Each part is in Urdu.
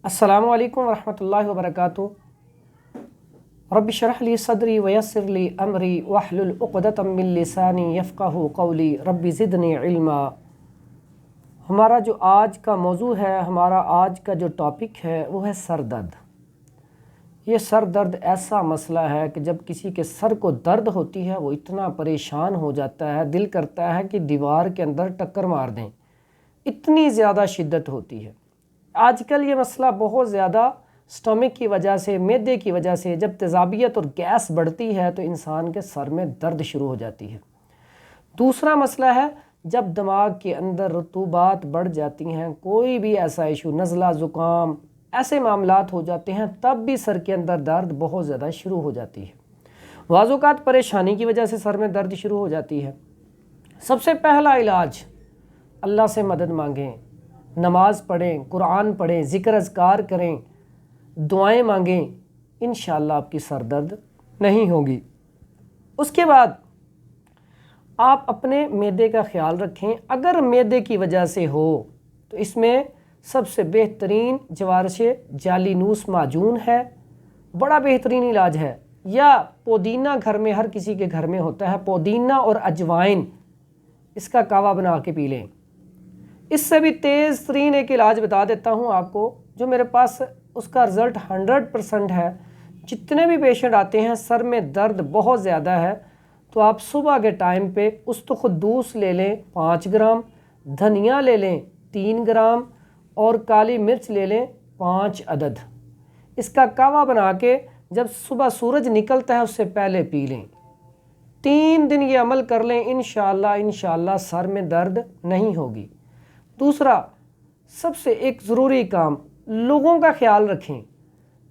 السلام علیکم ورحمۃ اللہ وبرکاتہ۔ رب اشرح لی صدری ویسر لی امری واحلل عقدۃ من لسانی یفقہوا قولی رب زدنی علما۔ ہمارا جو آج کا موضوع ہے، ہمارا آج کا جو ٹاپک ہے وہ ہے سر درد۔ یہ سر درد ایسا مسئلہ ہے کہ جب کسی کے سر کو درد ہوتی ہے وہ اتنا پریشان ہو جاتا ہے، دل کرتا ہے کہ دیوار کے اندر ٹکر مار دیں، اتنی زیادہ شدت ہوتی ہے۔ آج کل یہ مسئلہ بہت زیادہ سٹمک کی وجہ سے، معدے کی وجہ سے جب تیزابیت اور گیس بڑھتی ہے تو انسان کے سر میں درد شروع ہو جاتی ہے۔ دوسرا مسئلہ ہے جب دماغ کے اندر رطوبات بڑھ جاتی ہیں، کوئی بھی ایسا ایشو، نزلہ، زکام، ایسے معاملات ہو جاتے ہیں، تب بھی سر کے اندر درد بہت زیادہ شروع ہو جاتی ہے۔ بعض اوقات پریشانی کی وجہ سے سر میں درد شروع ہو جاتی ہے۔ سب سے پہلا علاج، اللہ سے مدد مانگیں، نماز پڑھیں، قرآن پڑھیں، ذکر اذکار کریں، دعائیں مانگیں، انشاءاللہ آپ کی سر درد نہیں ہوگی۔ اس کے بعد آپ اپنے معدے کا خیال رکھیں۔ اگر معدے کی وجہ سے ہو تو اس میں سب سے بہترین جوارش جالینوس معجون ہے، بڑا بہترین علاج ہے۔ یا پودینہ گھر میں ہر کسی کے گھر میں ہوتا ہے، پودینہ اور اجوائن، اس کا کعوہ بنا کے پی لیں۔ اس سے بھی تیز ترین ایک علاج بتا دیتا ہوں آپ کو، جو میرے پاس اس کا رزلٹ 100% ہے۔ جتنے بھی پیشنٹ آتے ہیں سر میں درد بہت زیادہ ہے تو آپ صبح کے ٹائم پہ استقدوس لے لیں 5 گرام، دھنیا لے لیں 3 گرام اور کالی مرچ لے لیں 5 عدد۔ اس کا کعوہ بنا کے جب صبح سورج نکلتا ہے اس سے پہلے پی لیں۔ 3 دن یہ عمل کر لیں، انشاءاللہ سر میں درد نہیں ہوگی۔ دوسرا، سب سے ایک ضروری کام، لوگوں کا خیال رکھیں۔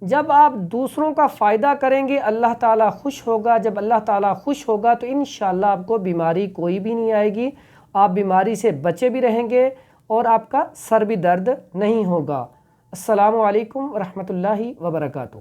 جب آپ دوسروں کا فائدہ کریں گے اللہ تعالیٰ خوش ہوگا، جب اللہ تعالیٰ خوش ہوگا تو انشاءاللہ آپ کو بیماری کوئی بھی نہیں آئے گی، آپ بیماری سے بچے بھی رہیں گے اور آپ کا سر بھی درد نہیں ہوگا۔ السلام علیکم ورحمۃ اللہ وبرکاتہ۔